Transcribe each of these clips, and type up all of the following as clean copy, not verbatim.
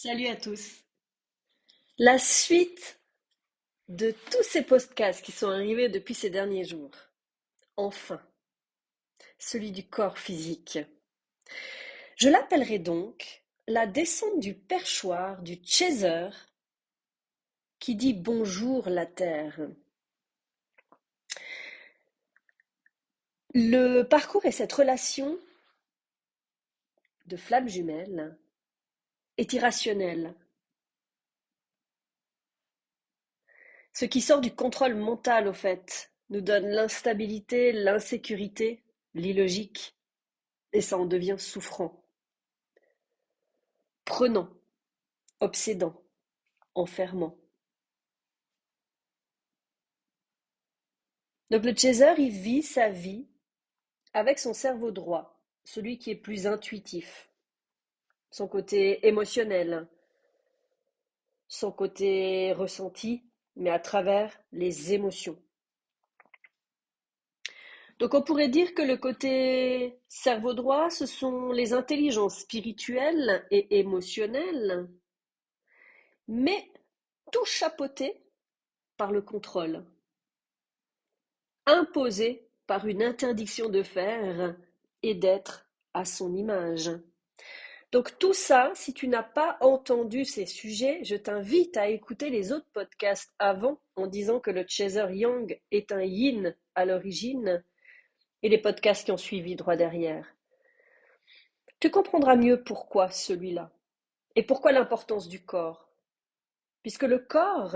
Salut à tous. La suite de tous ces podcasts qui sont arrivés depuis ces derniers jours. Enfin, celui du corps physique. Je l'appellerai donc la descente du perchoir du chaser qui dit bonjour la terre. Le parcours et cette relation de flamme jumelle est irrationnel. Ce qui sort du contrôle mental, au fait, nous donne l'instabilité, l'insécurité, l'illogique, et ça en devient souffrant. Prenant, obsédant, enfermant. Donc le chaser, il vit sa vie avec son cerveau droit, celui qui est plus intuitif, son côté émotionnel, son côté ressenti, mais à travers les émotions. Donc on pourrait dire que le côté cerveau droit, ce sont les intelligences spirituelles et émotionnelles, mais tout chapeauté par le contrôle, imposé par une interdiction de faire et d'être à son image. Donc tout ça, si tu n'as pas entendu ces sujets, je t'invite à écouter les autres podcasts avant en disant que le chaser yang est un yin à l'origine et les podcasts qui ont suivi droit derrière. Tu comprendras mieux pourquoi celui-là et pourquoi l'importance du corps. Puisque le corps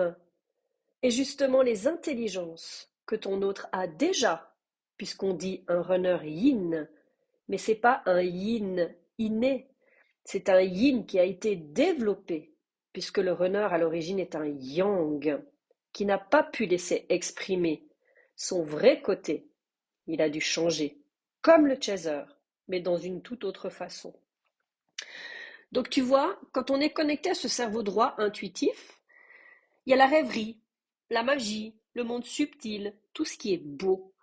est justement les intelligences que ton autre a déjà, puisqu'on dit un runner yin, mais c'est pas un yin inné, c'est un yin qui a été développé, puisque le runner à l'origine est un yang, qui n'a pas pu laisser exprimer son vrai côté. Il a dû changer, comme le chaser, mais dans une toute autre façon. Donc tu vois, quand on est connecté à ce cerveau droit intuitif, il y a la rêverie, la magie, le monde subtil, tout ce qui est beau.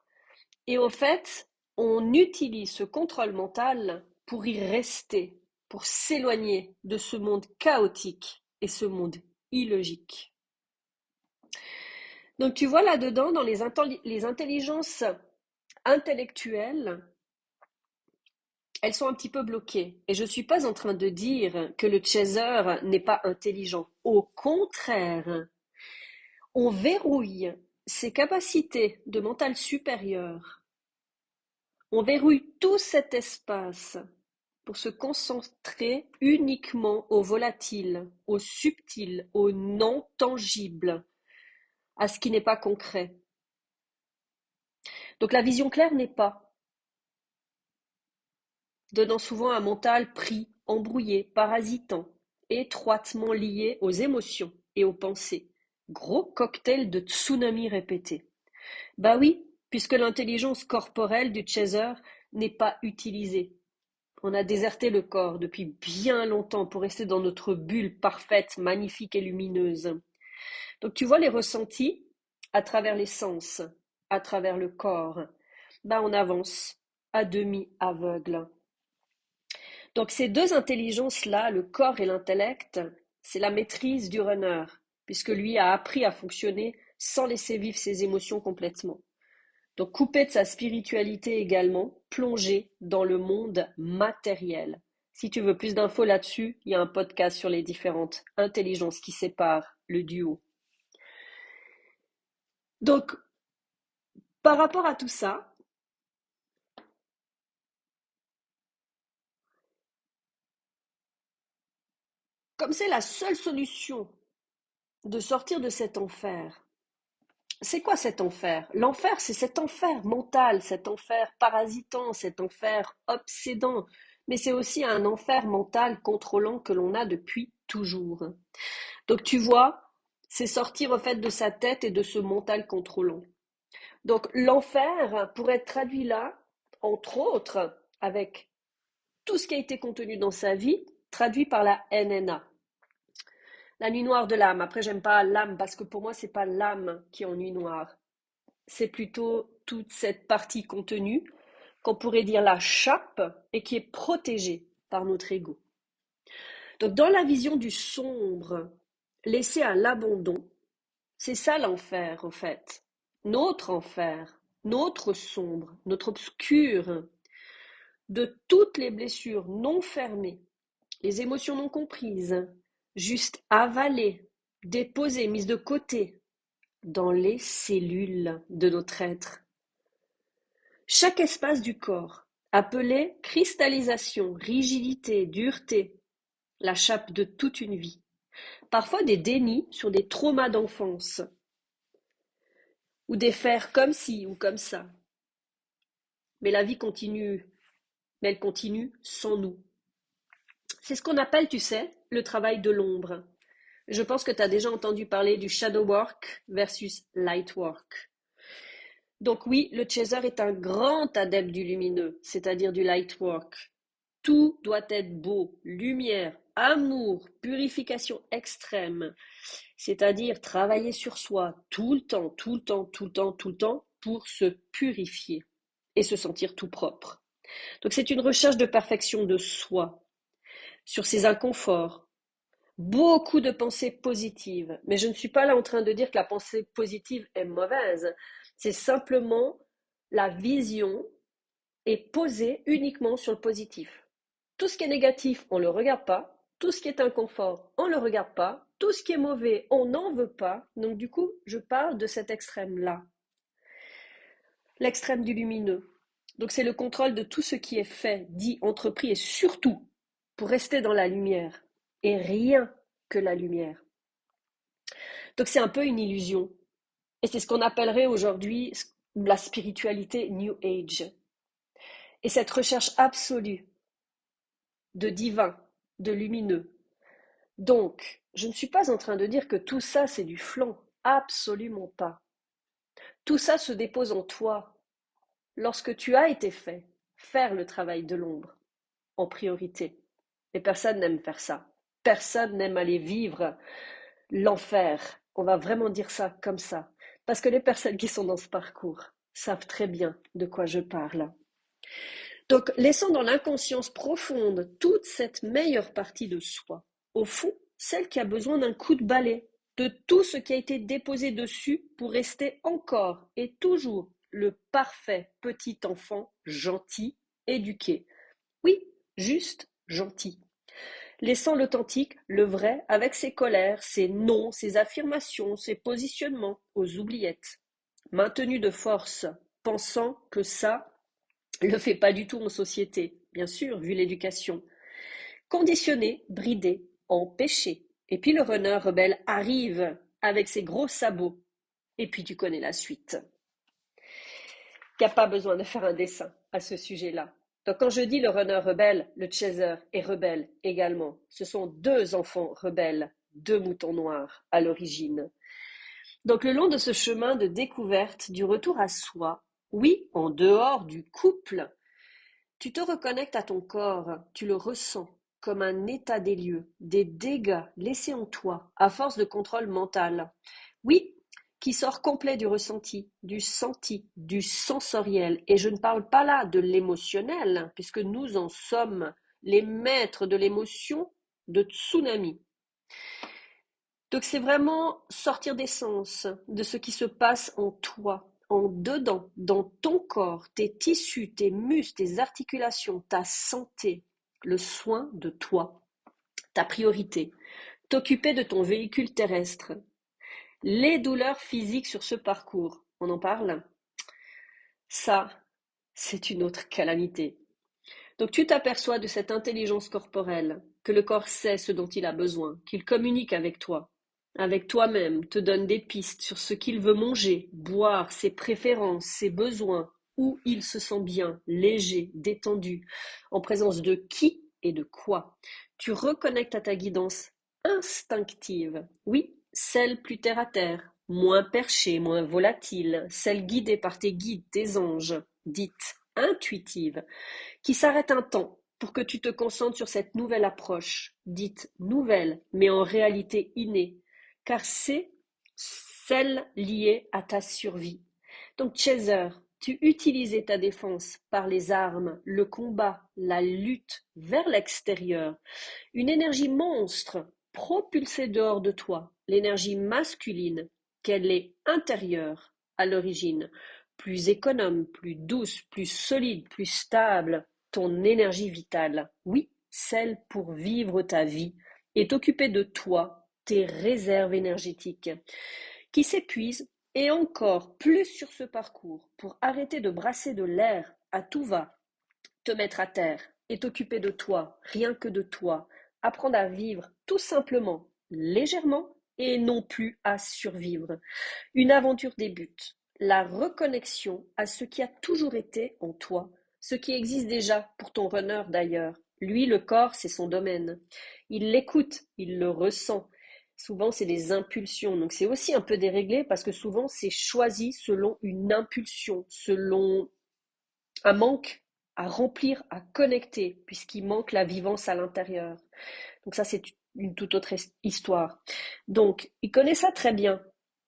Et au fait, on utilise ce contrôle mental pour y rester, pour s'éloigner de ce monde chaotique et ce monde illogique. Donc tu vois là-dedans, dans les intelligences intellectuelles, elles sont un petit peu bloquées. Et je ne suis pas en train de dire que le chaser n'est pas intelligent. Au contraire, on verrouille ses capacités de mental supérieur. On verrouille tout cet espace pour se concentrer uniquement au volatile, au subtil, au non tangible, à ce qui n'est pas concret. Donc la vision claire n'est pas, donnant souvent un mental pris, embrouillé, parasitant, étroitement lié aux émotions et aux pensées. Gros cocktail de tsunami répété. Bah oui, puisque l'intelligence corporelle du chaser n'est pas utilisée. On a déserté le corps depuis bien longtemps pour rester dans notre bulle parfaite, magnifique et lumineuse. Donc tu vois les ressentis à travers les sens, à travers le corps. Bah on avance à demi aveugle. Donc ces deux intelligences-là, le corps et l'intellect, c'est la maîtrise du runner, puisque lui a appris à fonctionner sans laisser vivre ses émotions complètement. Donc coupé de sa spiritualité également, plongé dans le monde matériel. Si tu veux plus d'infos là-dessus, il y a un podcast sur les différentes intelligences qui séparent le duo. Donc, par rapport à tout ça, comme c'est la seule solution de sortir de cet enfer, c'est quoi cet enfer? L'enfer, c'est cet enfer mental, cet enfer parasitant, cet enfer obsédant, mais c'est aussi un enfer mental contrôlant que l'on a depuis toujours. Donc tu vois, c'est sortir au fait de sa tête et de ce mental contrôlant. Donc l'enfer pourrait être traduit là, entre autres, avec tout ce qui a été contenu dans sa vie, traduit par la NNA. La nuit noire de l'âme. Après, j'aime pas l'âme parce que pour moi, c'est pas l'âme qui est en nuit noire. C'est plutôt toute cette partie contenue qu'on pourrait dire la chape et qui est protégée par notre ego. Donc dans la vision du sombre, laissé à l'abandon, c'est ça l'enfer, en fait. Notre enfer, notre sombre, notre obscur, de toutes les blessures non fermées, les émotions non comprises, juste avalées, déposées, mises de côté dans les cellules de notre être. Chaque espace du corps, appelé cristallisation, rigidité, dureté, la chape de toute une vie. Parfois des dénis sur des traumas d'enfance, ou des faire comme ci ou comme ça. Mais la vie continue, mais elle continue sans nous. C'est ce qu'on appelle, tu sais, le travail de l'ombre. Je pense que tu as déjà entendu parler du shadow work versus light work. Donc oui, le chaser est un grand adepte du lumineux, c'est-à-dire du light work. Tout doit être beau, lumière, amour, purification extrême, c'est-à-dire travailler sur soi tout le temps, tout le temps, tout le temps, tout le temps pour se purifier et se sentir tout propre. Donc c'est une recherche de perfection de soi, sur ses inconforts, beaucoup de pensées positives. Mais je ne suis pas là en train de dire que la pensée positive est mauvaise. C'est simplement la vision est posée uniquement sur le positif. Tout ce qui est négatif, on ne le regarde pas. Tout ce qui est inconfort, on ne le regarde pas. Tout ce qui est mauvais, on n'en veut pas. Donc du coup, je parle de cet extrême-là. L'extrême du lumineux. Donc c'est le contrôle de tout ce qui est fait, dit, entrepris et surtout pour rester dans la lumière. Et rien que la lumière. Donc c'est un peu une illusion. Et c'est ce qu'on appellerait aujourd'hui la spiritualité New Age. Et cette recherche absolue de divin, de lumineux. Donc, je ne suis pas en train de dire que tout ça c'est du flan. Absolument pas. Tout ça se dépose en toi lorsque tu as été fait faire le travail de l'ombre en priorité. Et personne n'aime faire ça. Personne n'aime aller vivre l'enfer. On va vraiment dire ça comme ça. Parce que les personnes qui sont dans ce parcours savent très bien de quoi je parle. Donc, laissant dans l'inconscience profonde toute cette meilleure partie de soi, au fond, celle qui a besoin d'un coup de balai, de tout ce qui a été déposé dessus pour rester encore et toujours le parfait petit enfant gentil, éduqué. Oui, juste gentil. Laissant l'authentique, le vrai, avec ses colères, ses non, ses affirmations, ses positionnements, aux oubliettes. Maintenu de force, pensant que ça le fait pas du tout en société, bien sûr, vu l'éducation. Conditionné, bridé, empêché. Et puis le runner rebelle arrive avec ses gros sabots. Et puis tu connais la suite. Il n'y a pas besoin de faire un dessin à ce sujet-là. Donc quand je dis le runner rebelle, le chaser est rebelle également. Ce sont deux enfants rebelles, deux moutons noirs à l'origine. Donc le long de ce chemin de découverte, du retour à soi, oui, en dehors du couple, tu te reconnectes à ton corps, tu le ressens comme un état des lieux, des dégâts laissés en toi à force de contrôle mental. Oui, qui sort complet du ressenti, du senti, du sensoriel. Et je ne parle pas là de l'émotionnel, puisque nous en sommes les maîtres de l'émotion de tsunami. Donc c'est vraiment sortir des sens, de ce qui se passe en toi, en dedans, dans ton corps, tes tissus, tes muscles, tes articulations, ta santé, le soin de toi, ta priorité, t'occuper de ton véhicule terrestre, les douleurs physiques sur ce parcours, on en parle? Ça, c'est une autre calamité. Donc tu t'aperçois de cette intelligence corporelle, que le corps sait ce dont il a besoin, qu'il communique avec toi, avec toi-même, te donne des pistes sur ce qu'il veut manger, boire, ses préférences, ses besoins, où il se sent bien, léger, détendu, en présence de qui et de quoi. Tu reconnectes à ta guidance instinctive, oui, celle plus terre à terre, moins perchée, moins volatile, celle guidée par tes guides, tes anges, dite intuitive, qui s'arrête un temps pour que tu te concentres sur cette nouvelle approche, dite nouvelle, mais en réalité innée, car c'est celle liée à ta survie. Donc, chaser, tu utilisais ta défense par les armes, le combat, la lutte vers l'extérieur. Une énergie monstre propulsée dehors de toi, l'énergie masculine, qu'elle est intérieure à l'origine, plus économe, plus douce, plus solide, plus stable, ton énergie vitale, oui, celle pour vivre ta vie, est occupée de toi, tes réserves énergétiques, qui s'épuisent et encore plus sur ce parcours pour arrêter de brasser de l'air à tout va, te mettre à terre et t'occuper de toi, rien que de toi, apprendre à vivre tout simplement, légèrement et non plus à survivre. Une aventure débute, la reconnexion à ce qui a toujours été en toi, ce qui existe déjà pour ton runner d'ailleurs. Lui, le corps, c'est son domaine. Il l'écoute, il le ressent. Souvent, c'est des impulsions. Donc, c'est aussi un peu déréglé parce que souvent, c'est choisi selon une impulsion, selon un manque à remplir, à connecter, puisqu'il manque la vivance à l'intérieur. Donc ça, c'est une toute autre histoire. Donc, il connaît ça très bien.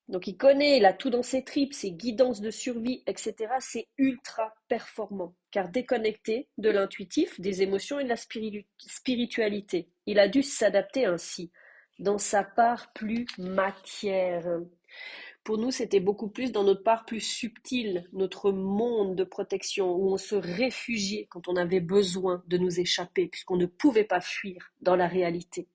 Donc, il connaît, il a tout dans ses tripes, ses guidances de survie, etc. C'est ultra performant, car déconnecté de l'intuitif, des émotions et de la spiritualité. Il a dû s'adapter ainsi, dans sa part plus matière. Pour nous, c'était beaucoup plus dans notre part plus subtile, notre monde de protection, où on se réfugiait quand on avait besoin de nous échapper, puisqu'on ne pouvait pas fuir dans la réalité.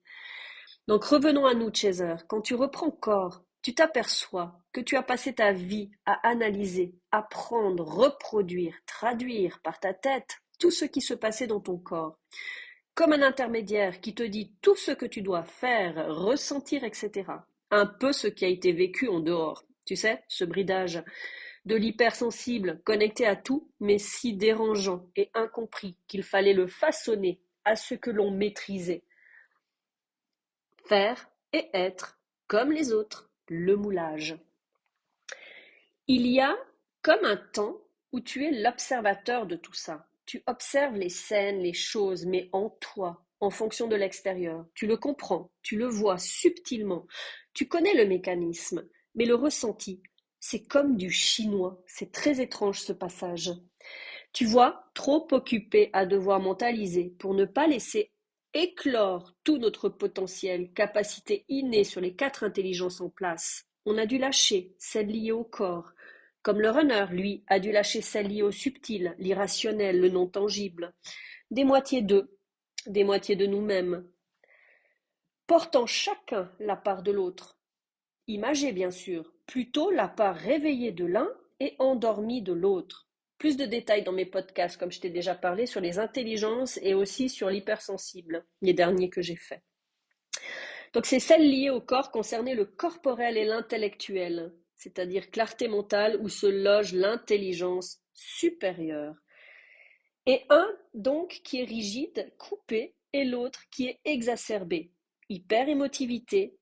Donc revenons à nous, Chaser. Quand tu reprends corps, tu t'aperçois que tu as passé ta vie à analyser, apprendre, reproduire, traduire par ta tête tout ce qui se passait dans ton corps, comme un intermédiaire qui te dit tout ce que tu dois faire, ressentir, etc. Un peu ce qui a été vécu en dehors. Tu sais, ce bridage de l'hypersensible connecté à tout, mais si dérangeant et incompris qu'il fallait le façonner à ce que l'on maîtrisait. Faire et être comme les autres, le moulage. Il y a comme un temps où tu es l'observateur de tout ça. Tu observes les scènes, les choses, mais en toi, en fonction de l'extérieur. Tu le comprends, tu le vois subtilement. Tu connais le mécanisme, mais le ressenti, c'est comme du chinois. C'est très étrange ce passage. Tu vois, trop occupé à devoir mentaliser pour ne pas laisser éclore tout notre potentiel, capacité innée sur les 4 intelligences en place. On a dû lâcher celle liée au corps, comme le runner, lui, a dû lâcher celle liée au subtil, l'irrationnel, le non tangible. Des moitiés d'eux, des moitiés de nous-mêmes, portant chacun la part de l'autre. Imagée bien sûr, plutôt la part réveillée de l'un et endormie de l'autre. Plus de détails dans mes podcasts, comme je t'ai déjà parlé, sur les intelligences et aussi sur l'hypersensible, les derniers que j'ai faits. Donc c'est celle liée au corps concernée le corporel et l'intellectuel, c'est-à-dire clarté mentale où se loge l'intelligence supérieure. Et un donc qui est rigide, coupé, et l'autre qui est exacerbé. Hyper-émotivité,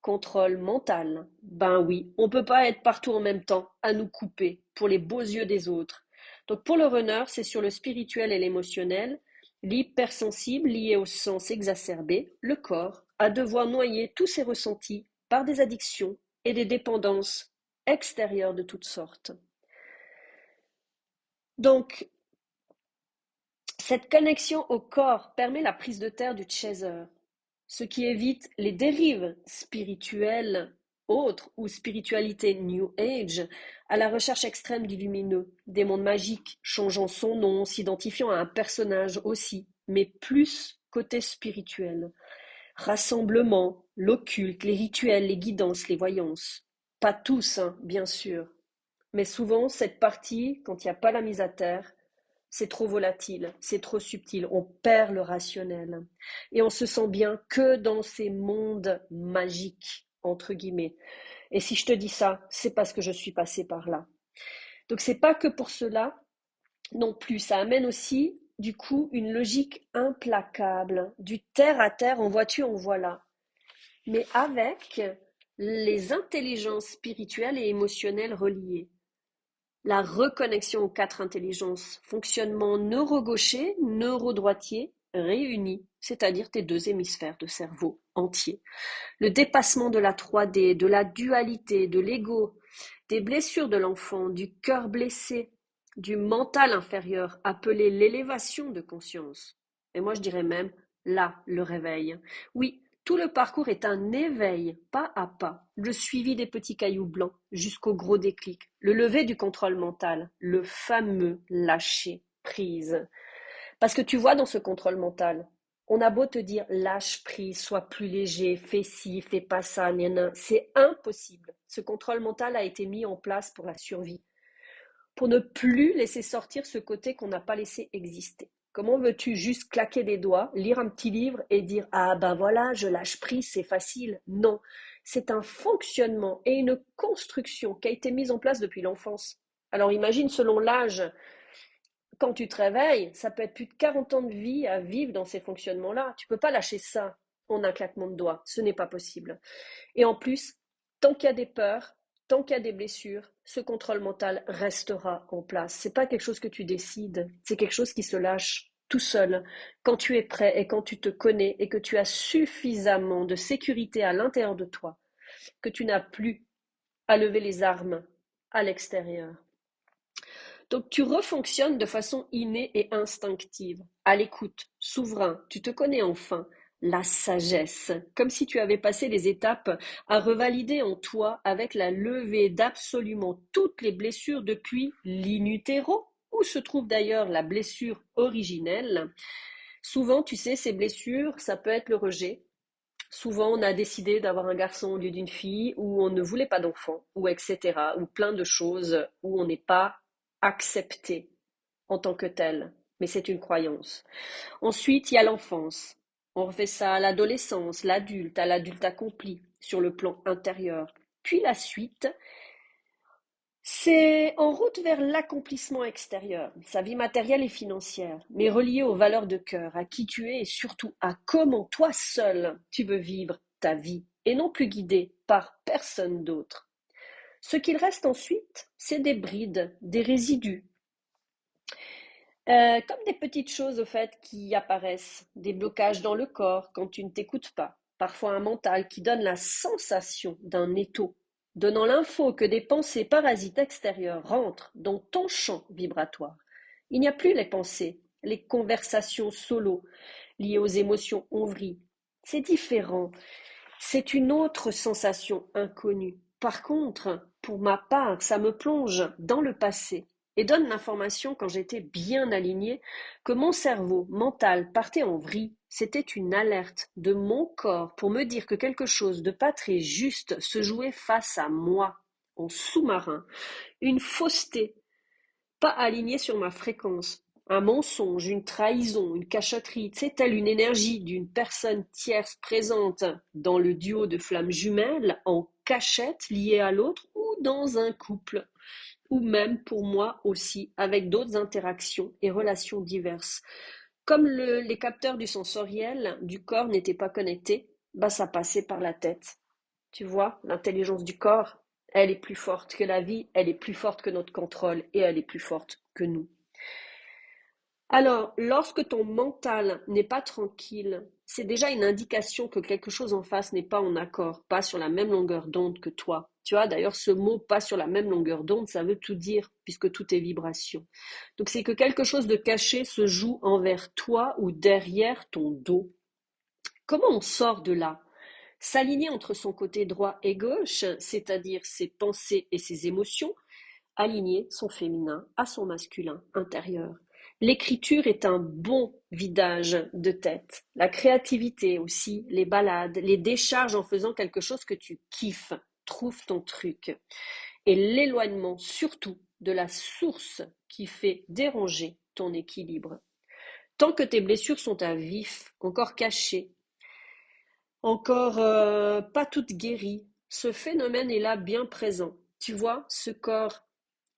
contrôle mental. Ben oui, on peut pas être partout en même temps, à nous couper, pour les beaux yeux des autres. Donc pour le runner, c'est sur le spirituel et l'émotionnel, l'hypersensible lié au sens exacerbé, le corps, à devoir noyer tous ses ressentis par des addictions et des dépendances extérieures de toutes sortes. Donc, cette connexion au corps permet la prise de terre du chaser, ce qui évite les dérives spirituelles autres ou spiritualité New Age à la recherche extrême du lumineux, des mondes magiques, changeant son nom, s'identifiant à un personnage aussi, mais plus côté spirituel. Rassemblement, l'occulte, les rituels, les guidances, les voyances. Pas tous, hein, bien sûr, mais souvent cette partie, quand il n'y a pas la mise à terre, c'est trop volatile, c'est trop subtil, on perd le rationnel. Et on se sent bien que dans ces mondes magiques, entre guillemets. Et si je te dis ça, c'est parce que je suis passée par là. Donc c'est pas que pour cela non plus, ça amène aussi, du coup, une logique implacable, du terre à terre, en vois-tu, en voilà. Mais avec les intelligences spirituelles et émotionnelles reliées. La reconnexion aux 4 intelligences, fonctionnement neuro-gaucher, neuro-droitier réunis, c'est-à-dire tes 2 hémisphères de cerveau entiers. Le dépassement de la 3D, de la dualité, de l'ego, des blessures de l'enfant, du cœur blessé, du mental inférieur, appelé l'élévation de conscience. Et moi, je dirais même là, le réveil. Oui, tout le parcours est un éveil, pas à pas, le suivi des petits cailloux blancs jusqu'au gros déclic, le lever du contrôle mental, le fameux lâcher prise. Parce que tu vois, dans ce contrôle mental, on a beau te dire lâche prise, sois plus léger, fais ci, fais pas ça, nana, c'est impossible. Ce contrôle mental a été mis en place pour la survie, pour ne plus laisser sortir ce côté qu'on n'a pas laissé exister. Comment veux-tu juste claquer des doigts, lire un petit livre et dire ah ben voilà, je lâche prise, c'est facile? Non, c'est un fonctionnement et une construction qui a été mise en place depuis l'enfance. Alors imagine selon l'âge, quand tu te réveilles, ça peut être plus de 40 ans de vie à vivre dans ces fonctionnements-là. Tu ne peux pas lâcher ça en un claquement de doigts. Ce n'est pas possible. Et en plus, tant qu'il y a des peurs, tant qu'il y a des blessures, ce contrôle mental restera en place. Ce n'est pas quelque chose que tu décides, c'est quelque chose qui se lâche tout seul quand tu es prêt et quand tu te connais et que tu as suffisamment de sécurité à l'intérieur de toi, que tu n'as plus à lever les armes à l'extérieur. Donc tu refonctionnes de façon innée et instinctive, à l'écoute, souverain, tu te connais enfin, la sagesse, comme si tu avais passé les étapes à revalider en toi avec la levée d'absolument toutes les blessures depuis l'in utero, où se trouve d'ailleurs la blessure originelle. Souvent, tu sais, ces blessures, ça peut être le rejet. Souvent, on a décidé d'avoir un garçon au lieu d'une fille, ou on ne voulait pas d'enfant, ou etc., ou plein de choses où on n'est pas accepté en tant que tel, mais c'est une croyance. Ensuite, il y a l'enfance. On refait ça à l'adolescence, l'adulte, à l'adulte accompli, sur le plan intérieur. Puis la suite, c'est en route vers l'accomplissement extérieur, sa vie matérielle et financière, mais reliée aux valeurs de cœur, à qui tu es et surtout à comment toi seul tu veux vivre ta vie, et non plus guidé par personne d'autre. Ce qu'il reste ensuite, c'est des brides, des résidus, comme des petites choses au fait qui apparaissent, des blocages dans le corps quand tu ne t'écoutes pas, parfois un mental qui donne la sensation d'un étau, donnant l'info que des pensées parasites extérieures rentrent dans ton champ vibratoire. Il n'y a plus les pensées, les conversations solo liées aux émotions onvries. C'est différent, c'est une autre sensation inconnue. Par contre, pour ma part, ça me plonge dans le passé et donne l'information, quand j'étais bien alignée, que mon cerveau mental partait en vrille. C'était une alerte de mon corps pour me dire que quelque chose de pas très juste se jouait face à moi, en sous-marin. Une fausseté pas aligné sur ma fréquence. Un mensonge, une trahison, une cachotterie, c'est telle une énergie d'une personne tierce présente dans le duo de flammes jumelles, en cachette liée à l'autre ou dans un couple, ou même pour moi aussi avec d'autres interactions et relations diverses. Comme les capteurs du sensoriel du corps n'étaient pas connectés, bah ça passait par la tête. Tu vois, l'intelligence du corps, elle est plus forte que la vie, elle est plus forte que notre contrôle et elle est plus forte que nous. Alors, lorsque ton mental n'est pas tranquille, c'est déjà une indication que quelque chose en face n'est pas en accord, pas sur la même longueur d'onde que toi. Tu vois, d'ailleurs, ce mot pas sur la même longueur d'onde, ça veut tout dire, puisque tout est vibration. Donc, c'est que quelque chose de caché se joue envers toi ou derrière ton dos. Comment on sort de là? S'aligner entre son côté droit et gauche, c'est-à-dire ses pensées et ses émotions, aligner son féminin à son masculin intérieur. L'écriture est un bon vidage de tête. La créativité aussi, les balades, les décharges en faisant quelque chose que tu kiffes. Trouve ton truc. Et l'éloignement surtout de la source qui fait déranger ton équilibre. Tant que tes blessures sont à vif, encore cachées, encore pas toutes guéries, ce phénomène est là bien présent. Tu vois, ce corps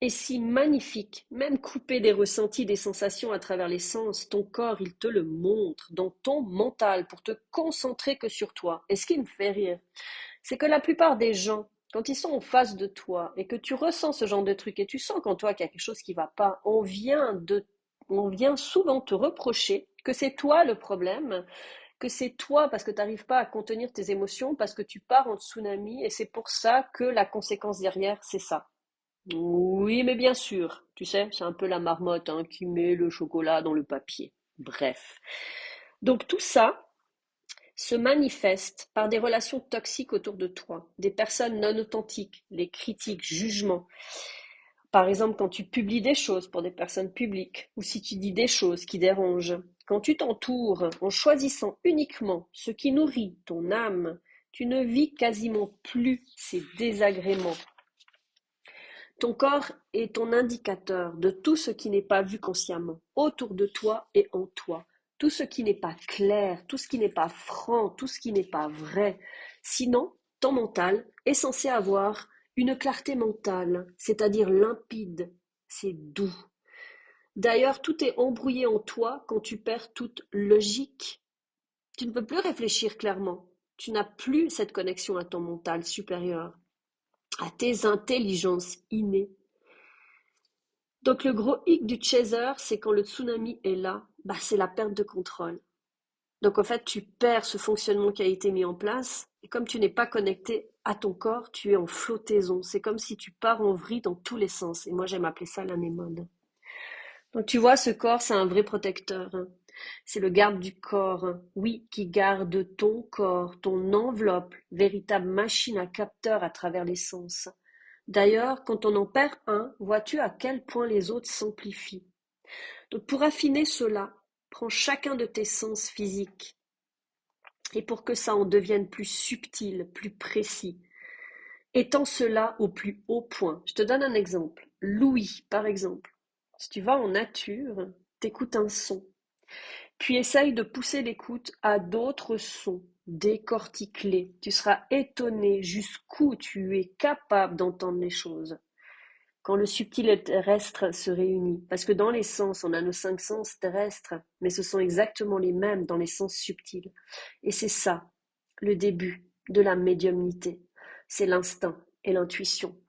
est si magnifique, même coupé des ressentis, des sensations à travers les sens, ton corps, il te le montre dans ton mental pour te concentrer que sur toi. Et ce qui me fait rire, c'est que la plupart des gens, quand ils sont en face de toi et que tu ressens ce genre de truc et tu sens qu'en toi qu'il y a quelque chose qui va pas, on vient souvent te reprocher que c'est toi le problème, que c'est toi parce que tu n'arrives pas à contenir tes émotions, parce que tu pars en tsunami et c'est pour ça que la conséquence derrière, c'est ça. Oui, mais bien sûr. Tu sais, c'est un peu la marmotte hein, qui met le chocolat dans le papier. Bref. Donc tout ça se manifeste par des relations toxiques autour de toi, des personnes non authentiques, les critiques, jugements. Par exemple, quand tu publies des choses pour des personnes publiques, ou si tu dis des choses qui dérangent, quand tu t'entoures en choisissant uniquement ce qui nourrit ton âme, tu ne vis quasiment plus ces désagréments. Ton corps est ton indicateur de tout ce qui n'est pas vu consciemment, autour de toi et en toi. Tout ce qui n'est pas clair, tout ce qui n'est pas franc, tout ce qui n'est pas vrai. Sinon, ton mental est censé avoir une clarté mentale, c'est-à-dire limpide, c'est doux. D'ailleurs, tout est embrouillé en toi quand tu perds toute logique. Tu ne peux plus réfléchir clairement. Tu n'as plus cette connexion à ton mental supérieur, à tes intelligences innées. Donc le gros hic du chaser, c'est quand le tsunami est là, bah c'est la perte de contrôle. Donc en fait, tu perds ce fonctionnement qui a été mis en place, et comme tu n'es pas connecté à ton corps, tu es en flottaison. C'est comme si tu pars en vrille dans tous les sens. Et moi, j'aime appeler ça l'anémone. Donc tu vois, ce corps, c'est un vrai protecteur, hein. C'est le garde du corps, hein. Oui, qui garde ton corps, ton enveloppe, véritable machine à capteur à travers les sens. D'ailleurs, quand on en perd un, vois-tu à quel point les autres s'amplifient. Donc pour affiner cela, prends chacun de tes sens physiques et pour que ça en devienne plus subtil, plus précis, étends cela au plus haut point. Je te donne un exemple. L'ouïe, par exemple. Si tu vas en nature, t'écoutes un son, puis essaye de pousser l'écoute à d'autres sons, décortique-les. Tu seras étonné jusqu'où tu es capable d'entendre les choses. Quand le subtil et le terrestre se réunit. Parce que dans les sens, on a nos 5 sens terrestres, mais ce sont exactement les mêmes dans les sens subtils. Et c'est ça, le début de la médiumnité. C'est l'instinct et l'intuition.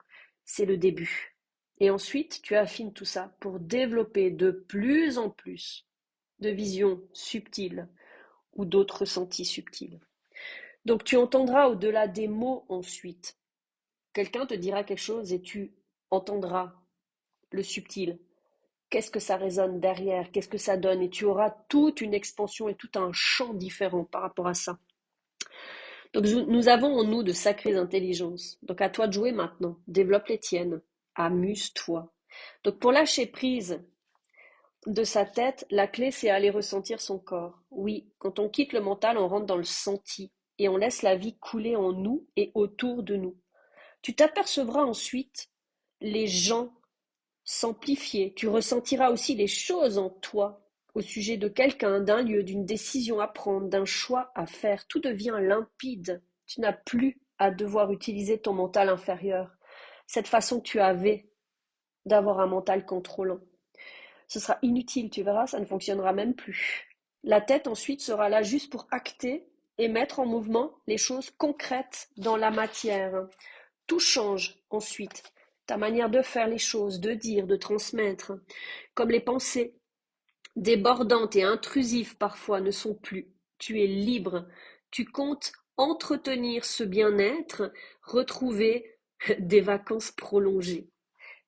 C'est le début. Et ensuite, tu affines tout ça pour développer de plus en plus de visions subtiles ou d'autres ressentis subtils. Donc tu entendras au-delà des mots ensuite. Quelqu'un te dira quelque chose et tu entendras le subtil. Qu'est-ce que ça résonne derrière? Qu'est-ce que ça donne? Et tu auras toute une expansion et tout un champ différent par rapport à ça. Donc nous avons en nous de sacrées intelligences. Donc à toi de jouer maintenant. Développe les tiennes. Amuse-toi. Donc pour lâcher prise de sa tête, la clé c'est aller ressentir son corps. Oui, quand on quitte le mental, on rentre dans le senti et on laisse la vie couler en nous et autour de nous. Tu t'apercevras ensuite les gens s'amplifier. Tu ressentiras aussi les choses en toi au sujet de quelqu'un, d'un lieu, d'une décision à prendre, d'un choix à faire. Tout devient limpide. Tu n'as plus à devoir utiliser ton mental inférieur. Cette façon que tu avais d'avoir un mental contrôlant. Ce sera inutile, tu verras, ça ne fonctionnera même plus. La tête ensuite sera là juste pour acter et mettre en mouvement les choses concrètes dans la matière. Tout change ensuite. Ta manière de faire les choses, de dire, de transmettre, comme les pensées débordantes et intrusives parfois ne sont plus. Tu es libre. Tu comptes entretenir ce bien-être, retrouver des vacances prolongées.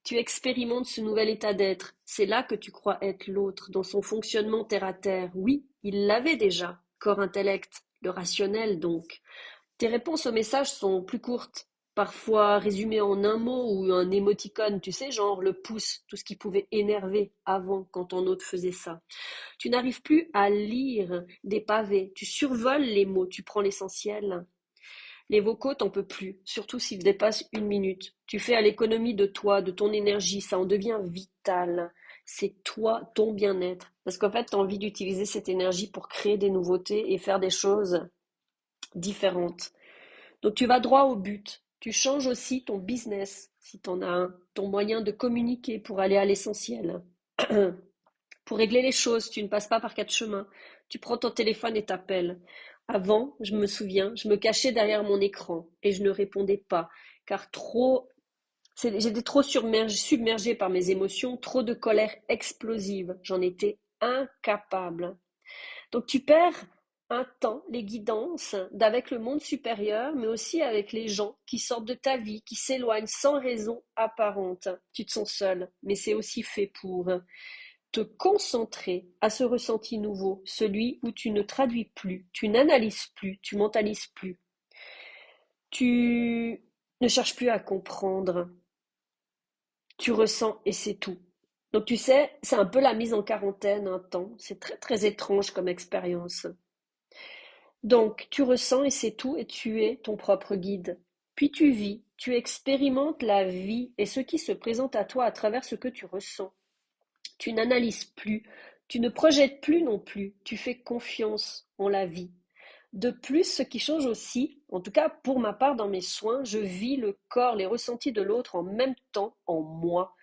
Tu expérimentes ce nouvel état d'être. C'est là que tu crois être l'autre, dans son fonctionnement terre à terre. Oui, il l'avait déjà. Corps intellect, le rationnel donc. Tes réponses aux messages sont plus courtes, parfois résumées en un mot ou un émoticône, tu sais, genre le pouce, tout ce qui pouvait énerver avant quand ton hôte faisait ça. Tu n'arrives plus à lire des pavés, tu survoles les mots, tu prends l'essentiel. Les vocaux, t'en peux plus, surtout s'ils dépassent 1 minute. Tu fais à l'économie de toi, de ton énergie, ça en devient vital. C'est toi, ton bien-être. Parce qu'en fait, tu as envie d'utiliser cette énergie pour créer des nouveautés et faire des choses différentes. Donc tu vas droit au but. Tu changes aussi ton business, si tu en as un, ton moyen de communiquer pour aller à l'essentiel. Pour régler les choses, tu ne passes pas par 4 chemins. Tu prends ton téléphone et t'appelles. Avant, je me souviens, je me cachais derrière mon écran et je ne répondais pas, car j'étais trop submergée par mes émotions, trop de colère explosive. J'en étais incapable. Donc tu perds un temps, les guidances d'avec le monde supérieur, mais aussi avec les gens qui sortent de ta vie, qui s'éloignent sans raison apparente. Tu te sens seul, mais c'est aussi fait pour te concentrer à ce ressenti nouveau, celui où tu ne traduis plus, tu n'analyses plus, tu mentalises plus, tu ne cherches plus à comprendre, tu ressens et c'est tout. Donc tu sais, c'est un peu la mise en quarantaine un temps, c'est très très étrange comme expérience. Donc tu ressens et c'est tout et tu es ton propre guide. Puis tu vis, tu expérimentes la vie et ce qui se présente à toi à travers ce que tu ressens. Tu n'analyses plus, tu ne projettes plus non plus, tu fais confiance en la vie. De plus, ce qui change aussi, en tout cas pour ma part dans mes soins, je vis le corps, les ressentis de l'autre en même temps en moi.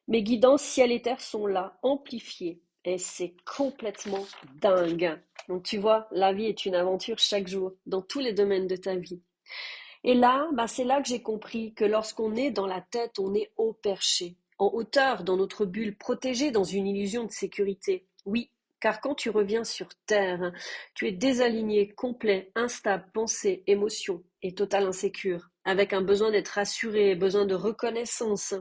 Mes guidances ciel et terre sont là, amplifiées, et c'est complètement dingue. Donc tu vois, la vie est une aventure chaque jour, dans tous les domaines de ta vie. Et là, bah, c'est là que j'ai compris que lorsqu'on est dans la tête, on est haut perché, en hauteur, dans notre bulle, protégé dans une illusion de sécurité. Oui, car quand tu reviens sur Terre, tu es désaligné, complet, instable, pensée, émotion, et total insécure, avec un besoin d'être rassuré, besoin de reconnaissance.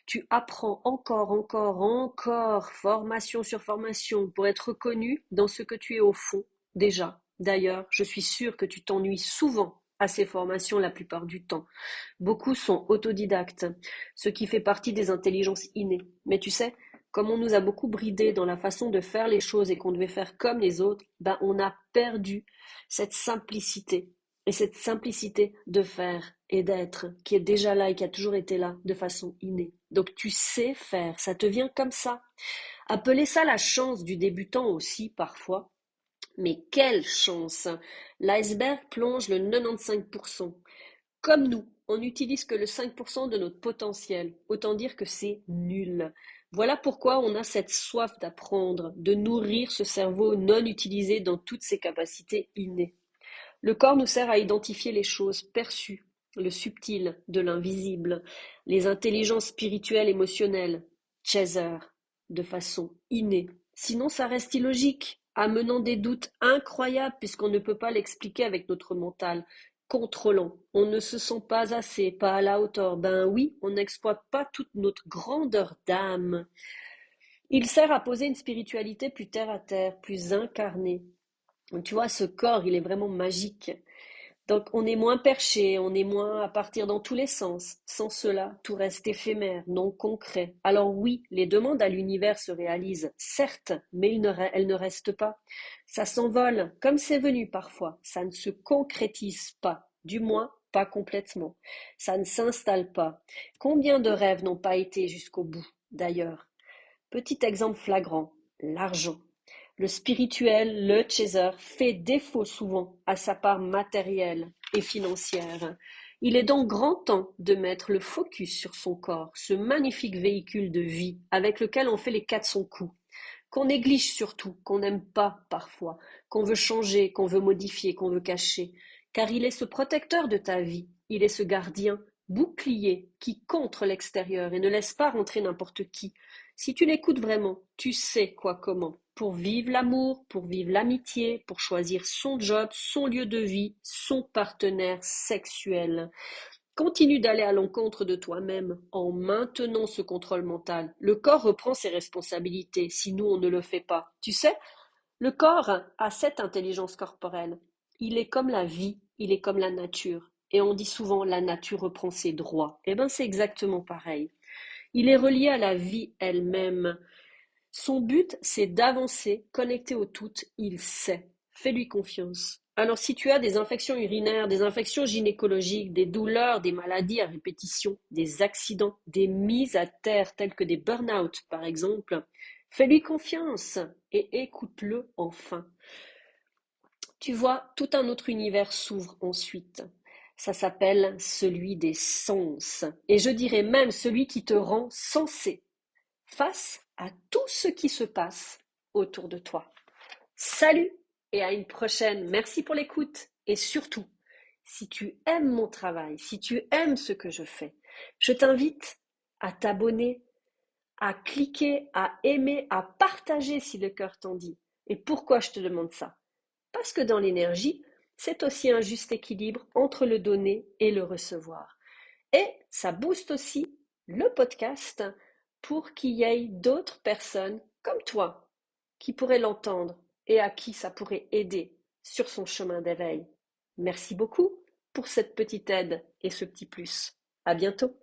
Tu apprends encore, encore, encore, formation sur formation, pour être reconnu dans ce que tu es au fond, déjà. D'ailleurs, je suis sûre que tu t'ennuies souvent à ces formations la plupart du temps. Beaucoup sont autodidactes, ce qui fait partie des intelligences innées. Mais tu sais, comme on nous a beaucoup bridés dans la façon de faire les choses et qu'on devait faire comme les autres, ben on a perdu cette simplicité. Et cette simplicité de faire et d'être, qui est déjà là et qui a toujours été là, de façon innée. Donc tu sais faire, ça te vient comme ça. Appelez ça la chance du débutant aussi parfois. Mais quelle chance! L'iceberg plonge le 95%. Comme nous, on n'utilise que le 5% de notre potentiel. Autant dire que c'est nul. Voilà pourquoi on a cette soif d'apprendre, de nourrir ce cerveau non utilisé dans toutes ses capacités innées. Le corps nous sert à identifier les choses perçues, le subtil de l'invisible, les intelligences spirituelles émotionnelles, chaser, de façon innée. Sinon, ça reste illogique, amenant des doutes incroyables puisqu'on ne peut pas l'expliquer avec notre mental. Contrôlant, on ne se sent pas assez, pas à la hauteur. Ben oui, on n'exploite pas toute notre grandeur d'âme. Il sert à poser une spiritualité plus terre à terre, plus incarnée. Tu vois, ce corps, il est vraiment magique. Donc on est moins perché, on est moins à partir dans tous les sens. Sans cela, tout reste éphémère, non concret. Alors oui, les demandes à l'univers se réalisent, certes, mais elles ne restent pas. Ça s'envole, comme c'est venu parfois. Ça ne se concrétise pas, du moins pas complètement. Ça ne s'installe pas. Combien de rêves n'ont pas été jusqu'au bout, d'ailleurs? Petit exemple flagrant, l'argent. Le spirituel, le chaser, fait défaut souvent à sa part matérielle et financière. Il est donc grand temps de mettre le focus sur son corps, ce magnifique véhicule de vie avec lequel on fait les 400 coups, qu'on néglige surtout, qu'on n'aime pas parfois, qu'on veut changer, qu'on veut modifier, qu'on veut cacher, car il est ce protecteur de ta vie, il est ce gardien, bouclier, qui contre l'extérieur et ne laisse pas rentrer n'importe qui. Si tu l'écoutes vraiment, tu sais quoi comment, pour vivre l'amour, pour vivre l'amitié, pour choisir son job, son lieu de vie, son partenaire sexuel. Continue d'aller à l'encontre de toi-même en maintenant ce contrôle mental. Le corps reprend ses responsabilités si nous on ne le fait pas. Tu sais, le corps a cette intelligence corporelle. Il est comme la vie, il est comme la nature. Et on dit souvent la nature reprend ses droits. Eh bien c'est exactement pareil. Il est relié à la vie elle-même. Son but, c'est d'avancer, connecté au tout, il sait. Fais-lui confiance. Alors si tu as des infections urinaires, des infections gynécologiques, des douleurs, des maladies à répétition, des accidents, des mises à terre telles que des burn-out par exemple, fais-lui confiance et écoute-le enfin. Tu vois, tout un autre univers s'ouvre ensuite. Ça s'appelle celui des sens. Et je dirais même celui qui te rend sensé face à tout ce qui se passe autour de toi. Salut et à une prochaine. Merci pour l'écoute. Et surtout, si tu aimes mon travail, si tu aimes ce que je fais, je t'invite à t'abonner, à cliquer, à aimer, à partager si le cœur t'en dit. Et pourquoi je te demande ça? Parce que dans l'énergie, c'est aussi un juste équilibre entre le donner et le recevoir. Et ça booste aussi le podcast pour qu'il y ait d'autres personnes comme toi qui pourraient l'entendre et à qui ça pourrait aider sur son chemin d'éveil. Merci beaucoup pour cette petite aide et ce petit plus. À bientôt.